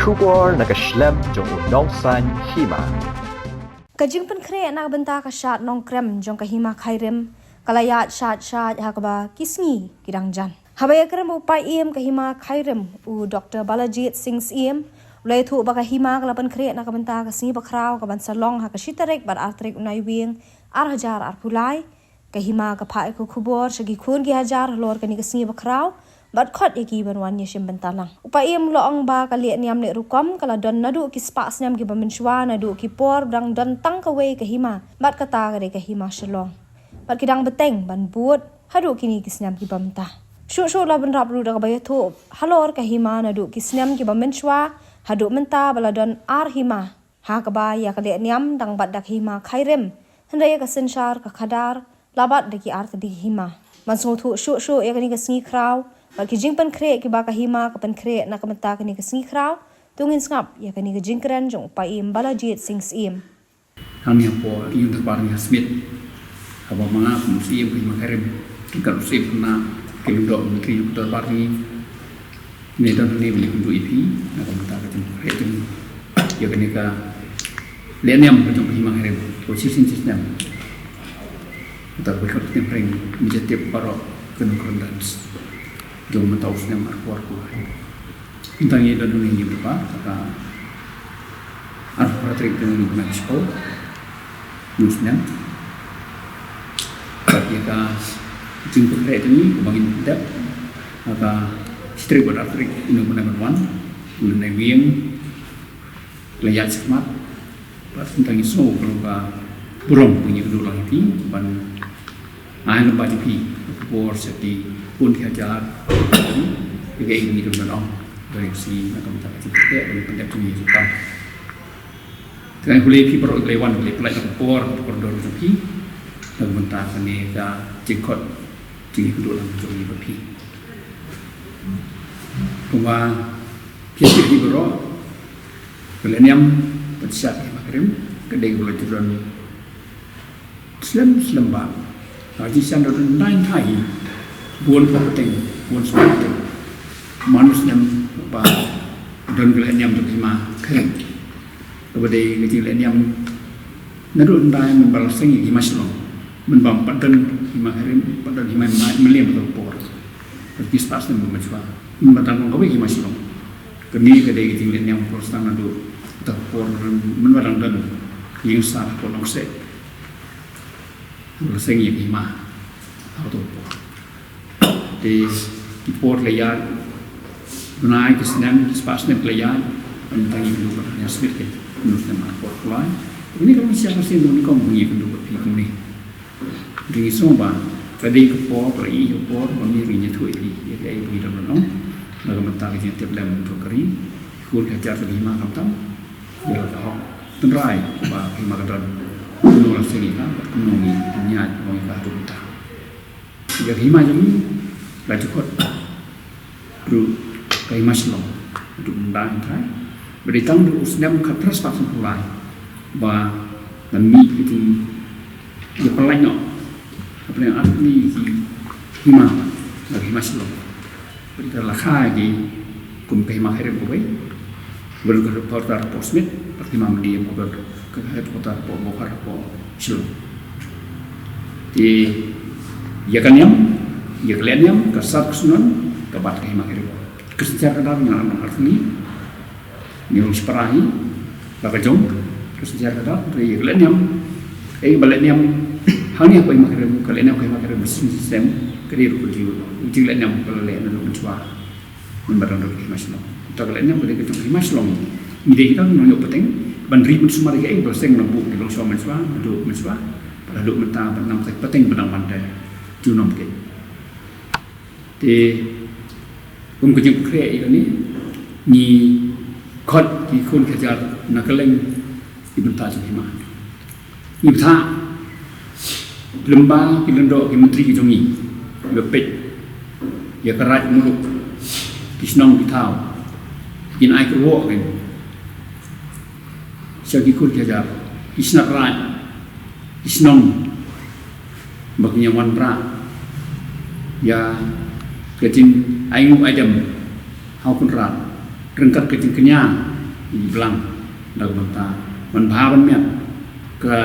Shubor nakaslem jong unongsan hima. Kajing pen kre nak benta ka shat nong krem jong ka hima khairem kalayat shat hakaba kisngi kidang jan. Habaya krem upai iem ka hima khairem u Dr. Balajit Singh iem ulai thu ba ka hima kala pen kre nak benta ka singi bakrau ka ban salong ha ka shitarek bar artrek unai wing ar hajar ar pulai ka hima ka phai ko khubor sagi khun gi hajar lor ka ni ka singi bakrau bat khot eki banwan yeshim bentalang upai iem lo ong ba ka liat niam ne rukom kala don nadu ki spas niam ki baminshwa nadu ki por brang don tang ka we ka hima bat kata ka hima shalong bat kidang beteng ban buat hadu kini ki snam ki bamta shu la ban rap ru da ba yatho halor ka hima nadu ki snam ki baminshwa hadu menta bala don ar hima ha ka ba ya ka liat niam dang bat dak hima khairem hendaya ka senshar ka khadar labat de ki ar ka di hima mansung thu shu ya ka ni ka sngi kraw Bagi jingpan kre ki baka hima kapan kre nak menta kini kesengi kraw tungin ngap ya kini ke jingkran jong upai Balajit Singh iem. Kami apa yang terparang Smith apa mana musim ki makarem kita usip na keludok menteri yang terparang ini dan ini beli untuk ipi nak menta ke kre itu ya kini ka leniam jong ki makarem posisi sistem kita berkat tempering menjadi parok kenukuran jom mentau senang arku tentang ini dan dunia ini berapa kata arku ratrik dengan lingkungan sekolah nusnya bagi kita jemput kereta ini kebangin tidak kata istri beratrik ini benar-benar mengenai wiang layar semat tentang isu kalau ka burung punya kedua lagi ban ayam lepas di bor seti pun diajar juga ini dengan dari si macam macam dari pendek dunia juga dengan boleh pi perut lewan boleh pelaj por koridor pi dan mentah ni ka jikot tinggi kedua lang jori pi kuma piasi di bro keleniam pesat makrim kedai boleh turun slam bang haji sandor nine thai buon penting buon penting manusia apa dan keleniam tu lima keren kepada keleniam nadul ndai membalas sengi lima selong membam padan lima keren padan lima meliam atau por tapi spas dan memecah membatang kau lima selong kini kedai keleniam prostan nadul atau por membatang dan yang sah polong set sengi lima atau por di por layar naik ke senam spasnya layar tentang itu yang smith ke menurut nama por lain ini kalau siapa sih ini kau punya penduduk ini di somba tadi ke por lagi ke por kami rinya tuh ini ya kayak ini dalam nong lalu mentah ke tiap lem untuk kari kur kacar lima kampung ya kau tenrai bah lima kadan menolak sini lah menungi niat mau yang baru kita ya lima jadi laju kot bro kai maslong untuk mendang thai beritang du usnam khatras pak pulai ba nami itu ya pelanya apa yang arti hima lagi maslong berita lakha di kumpai makhir ko bai berker portar posmit pertimam dia ber ke portar po bokar po silo di ya kan ya keleniam kasar kesunan kebat ke makir kesejar kadar dengan arti ni harus perahi baka jong kesejar kadar dari keleniam baleniam hanya apa makir keleniam ke makir sistem keliru kujiu keleniam keleniam lu mencoba membarang dari maslong tak keleniam boleh ke jong maslong ide kita menunjuk penting ban ribut semua ke berseng lembu di long suam mencoba duduk mencoba pada duduk mentah benang penting benang pandai junom ke thì cái những kre ini ni khot ki khun khajar nakaleng ibenta jima ibta lemba ki lendo ki menteri ki jongi lepet ya karat muluk kisnong bitau in ai ko wo kan sagi khun khajar isnak rat isnong baknya wanra ya kecing aing adam hau kun rat rengkat kecing kenyang bilang dak banta man bhaban me ka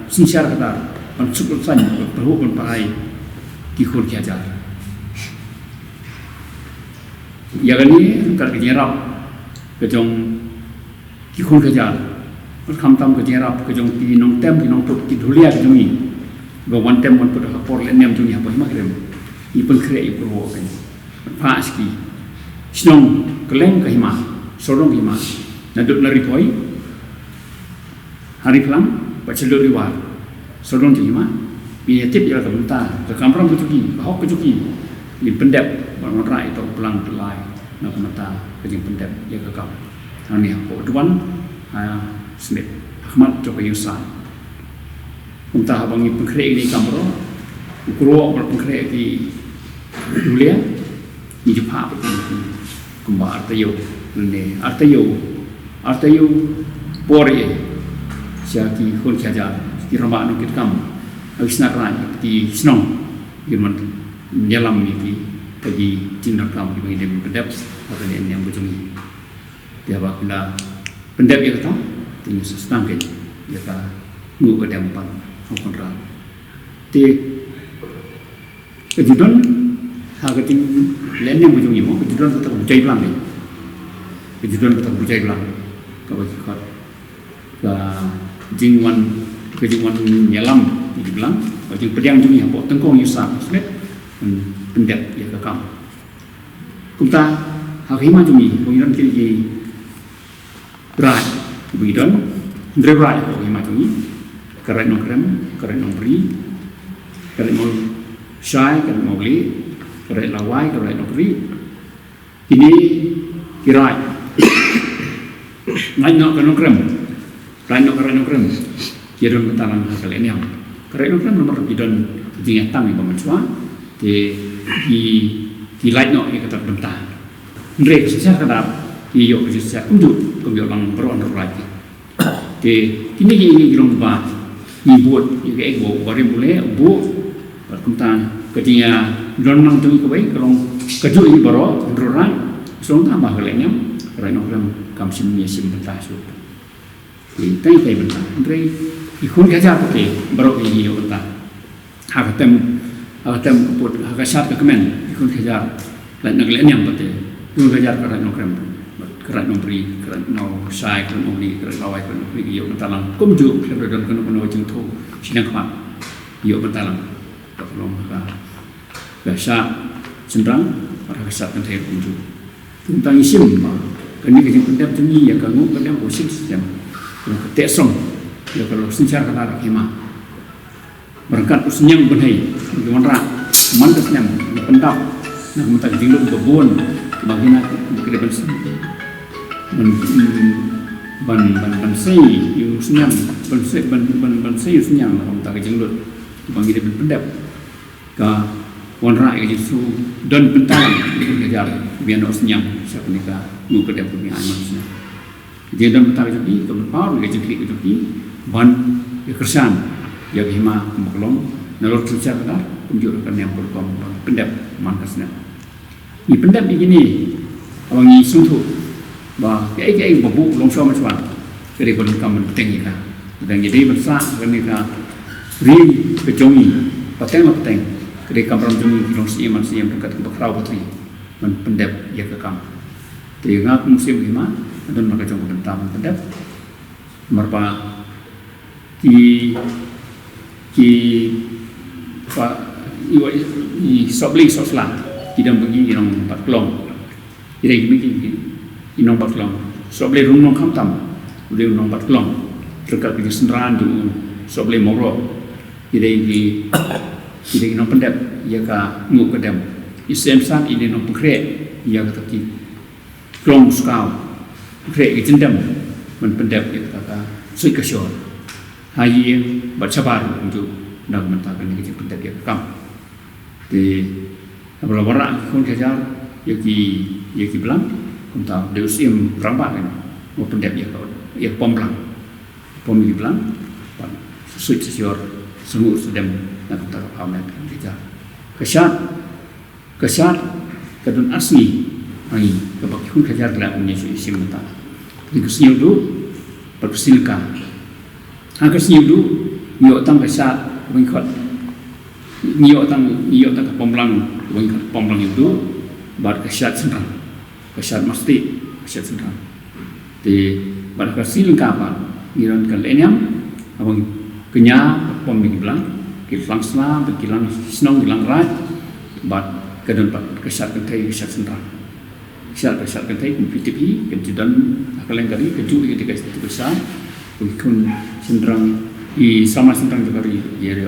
sincere kata man cukup saja perlu man pakai ki khul kya jar ya gani kar ki rap ke jong ki khul kya jar kham tam ke rap ke jong ti nong tem ki nong tuk ki dhulia ke jong ni go one tem one put a por le nem jong ni apa makrem i pun kre i pro kan pa ski snong keleng ke hima sorong hima na dut na ripoi hari pelang baca loriwar sorong ke hima bi tip ya kabunta ke kampram ke juki hok ke juki ni pendep ban rai to pelang telai na penata ke jing pendep ya ke kam ni ko duan Smith Ahmad Joko Yusan Untah abangi pengkreat di kamera ukro pengkreat di dulia ni Jepang kumba artayo ne artayo pore siaki khul khaja di rama no kit kam agisna ran di snong girman nyalam ni di tindak kam di bagi pendap atau yang bujungi dia bakla pendap ya kata tinggi sestangke ya ka ngu ke dampan kon ra te kejudon ha ke ting len yang bujungi mo kejudon tetap bujai belang ni kejudon tetap bujai belang ka bagi khat ka jingwan nyalam di belang bagi pedang jungi apa tengkong yusa smet pendap ya ka kam kumta ha khima jungi boiran ki rai bidon ndre rai ko macam ni keren krem keren beri keren mau syai keren mau beli keren lawai keren beri ini kirai ngai no krem kira bentalan hasil ini yang keren krem nomor bidon jingat tang ni pemacua di light no yang kata bentar ndre sisa kadap iyo sisa unjuk kembali orang beron lagi. Kini girong ba ibuat juga ego bari boleh bu berkuntan ketika don nang tu kebai kalau keju ini baro beroran song tambah kelenya reno ram kam sim ni sim betah su. Tai betah andre ikun gaja pakai baro ini yo betah. Hakatem keput hakasat ke kemen ikun gaja lan naglenya pakai ikun gaja reno ram kerat memberi kerat no sai kerat memberi kerat lawai kerat memberi iyo bentalang kumju kerat dan kena wajeng tu sidang kemat iyo bentalang tak belum biasa cenderang para kesat kan saya kumju tentang isim kini kejeng pendap tinggi ya kamu pendap usik yang ketek song ya kalau sencar kata hima berangkat usnyang benai gimana mantas nyam pendap nak minta jiluk bebon bagian kedepan ban sei yu senyam ban sei yu senyam orang tak jenglut bagi dia pendap ka wanra ke jisu dan bentalan kejar biar nak senyam siapa nikah nu kedap punya anak senyam dia dan bentar jadi ke berpau ke jadi ban ke kersan ya hima maklum nalur kerja kata tunjukkan yang berkom pendap mangkasnya ni pendap begini orang ni suntuk bah kayak babu longsor macam dariคนกำมันเต็งอีกนะแต่อย่างนี้มันสร้างกันนี่ครับรีกระจงปัตเต็งมาปัตเต็งdariกำลังจงลงเสียมันdekat untuk perahu putriมันpendep ya ke kam tengah musim lima dan mereka jong bentam pendep merpa ki pak i sobli sosla tidak begini yang 4 kelong jadi begini inong 4 kelong sobli runong kamtam udah unong 4 kelong dekat di senderan tu sobli moro jadi inong pendep ya ka ngu kedem isem san ini nong pekre ya ka taki kelong skau pekre ke jendam men pendep ya ka sui ka shor hai baca baru untuk nak mentakan ke pendep ya kam di apabila warak kon kejar ya ki belang konta deus im rampak kan mau pendep ya pom belang pom di belang sui ka shor semua sedem nak konta pamet kejar kesat kedun asli ai kebak kun kejar la punya isim mata Dikusiu du bersilka. Kusiu du yo tang kesat wingkot. Yo tang kepomblang wingkot pomblang itu bar kesat senang. Kesat mesti kesat senang. Di bar kesilka apa? Ngiran kalenyam abang kenya pombing belang kilang sela kilang senong kilang rat bar kedon kesat kentai kesat senang. Kesat kentai PTP kejudan akaleng kali keju ketika itu besar kun senang I sama senang juga ri ya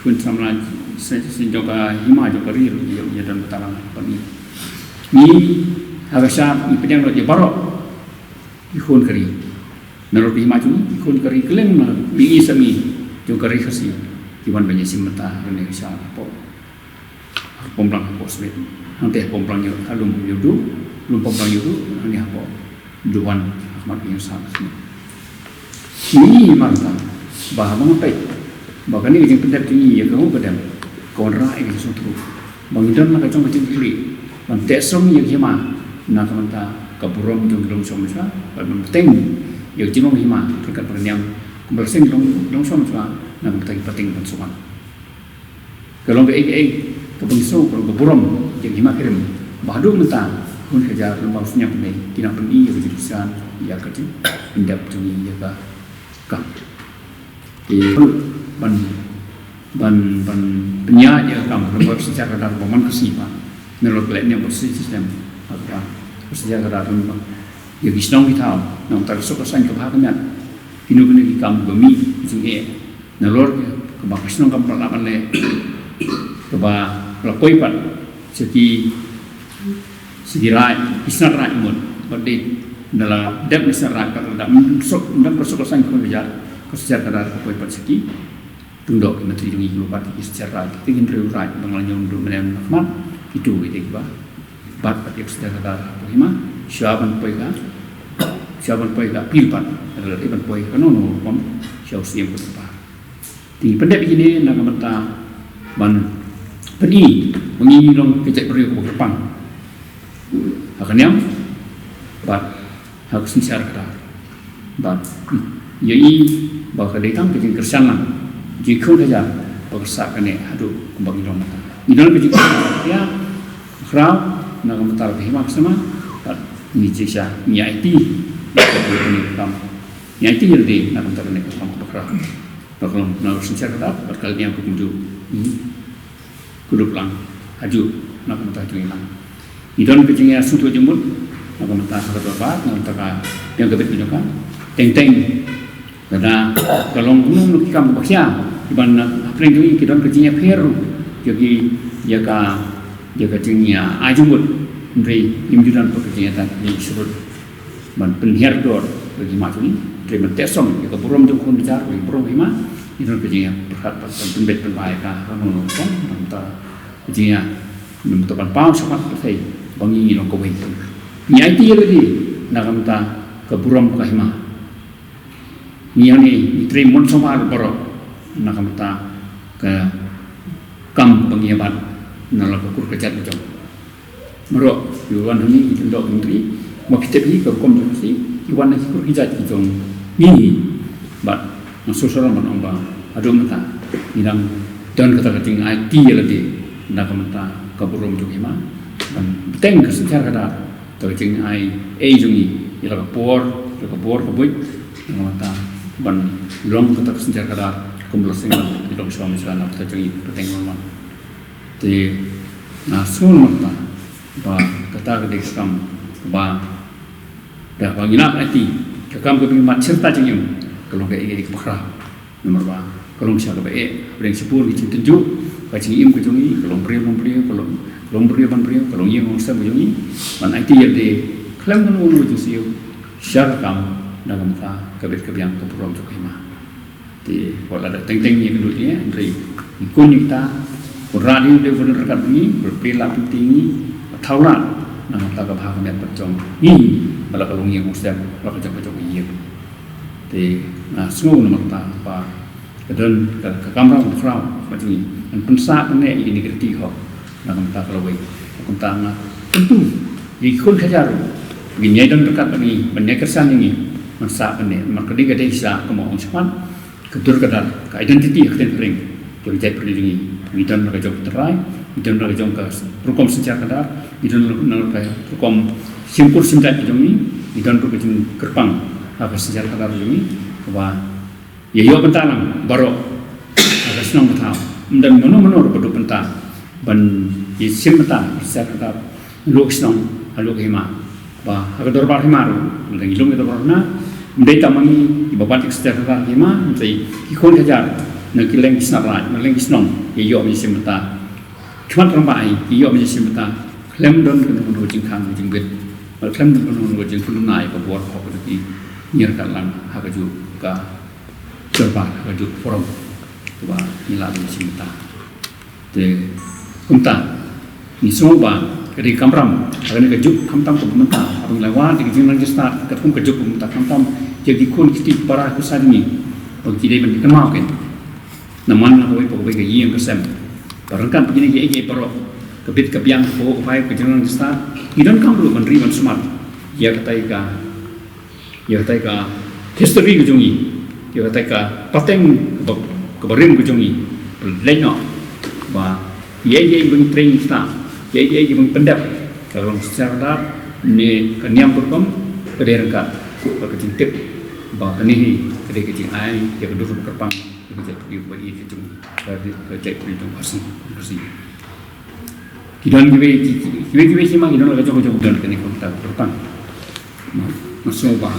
kun sama senjoka hima juga ri ya dan betalang pani ni harusnya ni pedang lo je barok ikun kari menurut hima tu ikun kari keleng bingi sami juga ri khasi iwan banyak simata ini bisa apa pomplang apa sebet nanti pomplang yo alum yudu lum pomplang yudu ni apa duan ahmad bin Yusuf ni mantap bahawa mengapai bahkan ini yang pendek tinggi ya kamu bedam konra ini suatu mengidam nak kacang kecil kiri mantek som yang hima nak menta kaburom jong dong som sa penting yang jimong hima terkait perniam kumbalseng dong som sa nak menta penting pensuman kalau ke kebengso kalau kaburom yang hima kirim bahadu menta kun kerja lembasnya penting tidak penting yang jurusan ya kecil pendek tinggi ya ka ban penyaja kamu lembab secara dalam momen kesipa menurut lainnya bersih sistem apa secara dalam ya gisnong kita nong tersuk kesan kebahagiaan hinu kini kamu bumi sini nalor kebahagiaan kamu perlahan le kebah lapoi pat segi rai isnar rai mun berdeh dalam dep isnar rai kalau dalam tersuk kesan kebahagiaan secara kadar koi persegi tundok menteri dungi lupa secara tingin reurat mengalami untuk menem rahmat itu gitu bah bat pada secara kadar lima siapan poika pilpan adalah iban poika nono pom siau siam berapa di pendek begini nak menta ban peni mengilong kecek beri ke depan akan yang bat harus secara kadar bat yai bahwa datang ke kersan lang jika saja bersak kene aduh kembang idom mata idom ke ya khrau nak mentar hima sama ni jisa ni IT ni kam ni IT jadi nak mentar ni kam khrau kalau nak secara kata berkali yang kudu kudu lang aju nak mentar tu hilang idom ke jingnya suntu jemut nak mentar berapa nak mentar yang kebet kan teng karena kalau gunung nak kamu baca iban apa yang jadi kita kerjanya peru jadi jaga jengnya ajumut dari imjudan pekerjaan tadi disebut ban penhiar dor bagi macam ni dari mentesom jaga burom tu pun bicara bagi burom hima itu kerjanya berkat pembet penbaik kan nono kan nanti kerjanya nanti pan sama selesai bangi nong kau itu nyai dia lagi nak minta ke burom ke hima ni terima monsomar baro nak mata ke kam pengiabat nalak kur kecat macam merok yuan ni itu dok menteri mau kita pergi ke komisi yuan ni kur kecat itu ni bat masuk soran menambah adu mata hilang dan kata keting IT lagi nak mata kaburum juga mah dan teng secara kata keting jungi ialah kapor kabut mata ban long kata sejarah kada kumpul singal di dalam suami sana kita jadi pertengah di nasul mata ba kata kedek kam ba dah bangina nanti kam ke mat serta jengim kalau ke ini kebakra nomor ba kalau siapa ke yang sepur di tunjuk kacing im ke jongi kalau beri kalau yang mesti jongi man nanti jadi klaim kan ulu tu siu siapa kam dalam kebiang keburom juga mah di kalau ada teng-teng yang kedua dari ikut kita radio dia benar rekat ini berperilaku tinggi taulan nama tak kebahagiaan dan percong ini malah kalau yang muslim kalau kerja iya di nah semua nama tak apa kedan ke kamera berkerau macam ini dan pensak ini kerti kok nama tak kalau baik tentang tentu ikut kejar Gini dan dekat ini, banyak kesan ini, masa ini, maka dia kata bisa kemauan cepat, ketur kadar, ke identiti akan ring, jadi jadi perlindungi, bidan mereka jauh terai, bidan mereka jauh ke program sejarah kadar, bidan mereka program simpur senjata ini, bidan mereka jauh gerbang, apa sejarah kadar ini, bahwa ya yo bentalang, baru agak senang betul, dan menur berdu bentang, ban isim betang, sejarah kadar, luk senang, luk hima. Bah, agar dorbar himaru, mungkin ilmu itu berwarna, mendeta mangi, ibabat sejarah hima, mesti ikon kejar, nak kileng kisnarai, nak kileng kisnong, iyo menjadi semata, cuma terbaik, iyo menjadi semata, klem don kena menurut jengkang jengbet, klem don kena menurut jengkang naik ke buat kau berarti nyerkan lang, hak juga dorbar, hak juga forum, coba nilai menjadi semata, jadi kunta, ni semua Kali kamram, akan kejuk kamtam ke pemerintah, abang lewat di jenang jesta, ketemu kejuk pemerintah kamtam, jadi kun kita para kusan ini, bagi dia menjadi kenal kan, namun pokoknya ke yang kesem, barangkan begini ke para kebit kebiang pokoknya ke jenang jesta, idan kamru menerima smart, ya kata history kejungi, ya kata pateng kebarim kejungi, lainnya, bah, ia bagi training staff. Jadi dia pendap kalau secara ni keniam berkom kederangkat berkecintip bah kenihi kedekecing ai dia kedua berkepang dia pergi buat itu dari kerja itu pasti tidak kiwe sih mah tidak ada jauh dan kini kontak berkepang masuk bah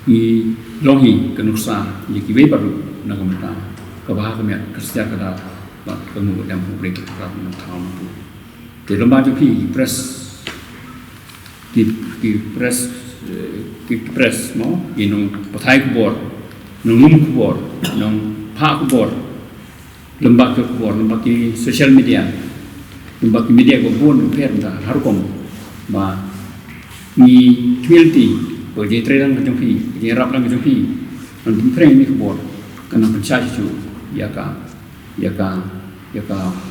di longi kenusa jadi kiwe baru nak mental kebahagiaan kerja kada bah kemudian publik kerap mental di lembaga pi press mo inong patay kubor nong kubor nong pa kubor lembaga kubor lembaga social media kubor nong per da harukom ba ni community bagi trader ng pi ni rap lang ng pi nong frame ni kubor kana percaya ju ya ka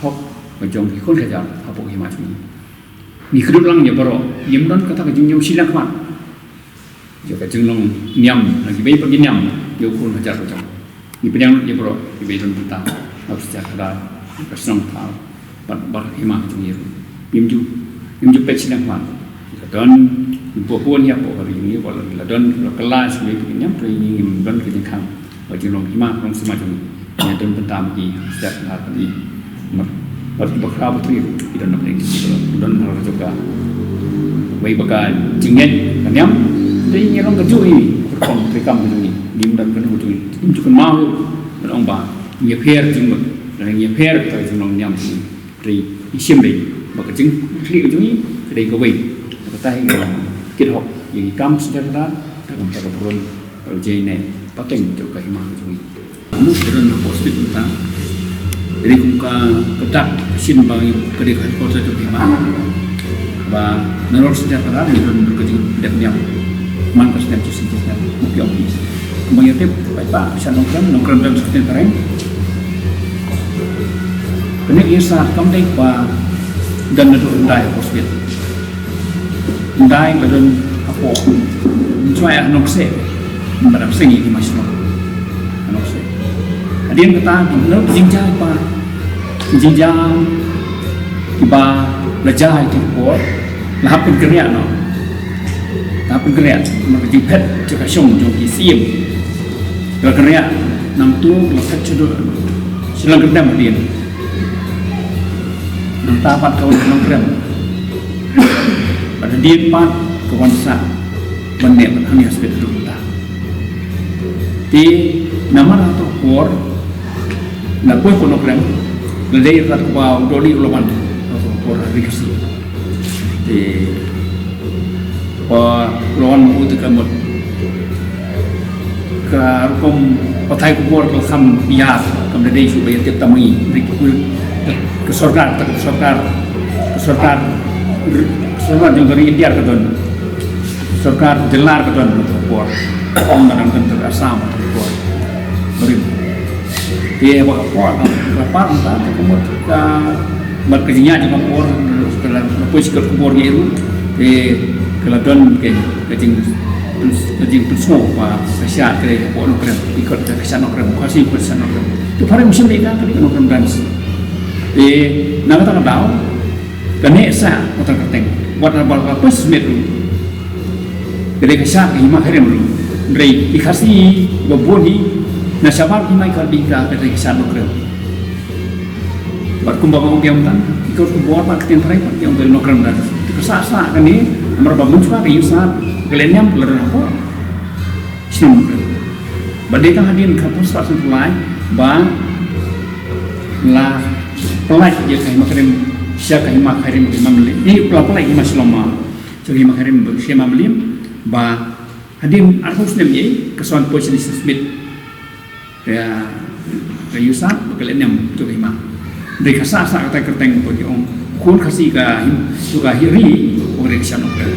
hok macam ikon kerja apa macam ini. Ni kedua lang ya baru, yang dan kata kejung silang kawan. Jika kejung niam lagi bayi pergi niam, dia ikon kerja macam. Ni penyang ya baru, di bayi dan tentang harus jaga kesenang tahu, bar hima macam ini. Imju pet silang kawan. Dan bukan ya apa hari ini, kalau dan kelas bayi pergi niam, training dan kerja kang. Kejung hima orang semacam ini. Yang dan tentang lagi sejak hari ini. Waktu berkah betul itu dan nampak ini dan harus juga baik bagai jingget kanyam tapi yang orang kerja ini berkom rekam begini dim dan kena betul ini juga mau dan orang bah ia pair jinggut dan ia pair kita jinggung nyam ini dari isim deh bagai jing klik ini dari kawai kata yang kita hok yang kam sejarah dalam cara turun jene pakai juga himah ini mungkin positif tentang jadi kuka ketak sin bagi kedekat kota Jogja bah menurut sejarah ini dan berkecing dan yang man persen sejarah mungkin opis kemudian tip baik bisa nongkrong dan seperti tereng kena kisah kamu bah dan menurut undai hospital undai dan apa cuma yang nongse pada sengi di masyarakat nongse ada yang kata menurut jinjang apa jinjang tiba lejah itu kuat lahapun kerja no lahapun kerja maka jipet juga syong jong isim kalau kerja nang tu lekat cedul silang kerja madian nang tapat kau nang kerja pada dia pat kewansa benek hanya seperti itu di nama atau kuat nak pun kerja Lelai kat bawah doli ulaman atau orang rikasi. Di bawah lawan itu kamut kerukom patai kubur kelakam biar kemudian itu bayar tiap tamai ke surga juga dari India ke don surga jelar ke don kubur orang kadang terasam kubur beri dia bawa apa entah kemudian berkerjanya di kubur setelah lepas ke kuburnya itu keladon kejing pensau pa kasiat kaya buat nokrem ikut kasiat nokrem kasih kasiat nokrem tu paling mesti mereka kali nokrem dan nak kata tahu kene sa otak keteng buat apa semit lu jadi kasiat hima keren lu dari dikasih baboni nasabab hima ikut dika dari kasiat nokrem buat kumbang yang kan ikut buat marketing driver yang dari nokrem dan kesasa kan ni mereka muncul ke Yusuf kelenya beler apa sinum badai kan hadirin kapus pasal lain bang lah pelai je kai makarim siapa kai makarim mamlim ini pelai ini masih lama jadi makarim siapa mamlim bang hadirin arus nem kesuan posisi smith ya Yusuf kelenya tu kai mak dari kesasa kata kerteng bagi om kun kasih ke juga hiri oleh kesana ke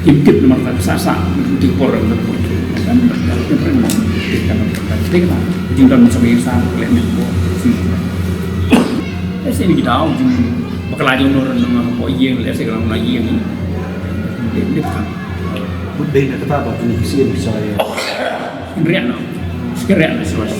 intip nomor sasa untuk orang tertentu dan dalam pertemuan kita tinggal mencari sah kelihatan boleh sini kita tahu bakal ada orang dengan apa yang lihat sekarang lagi yang ini kan Budaya nak kata apa ini kesian saya. real sekarang sesuatu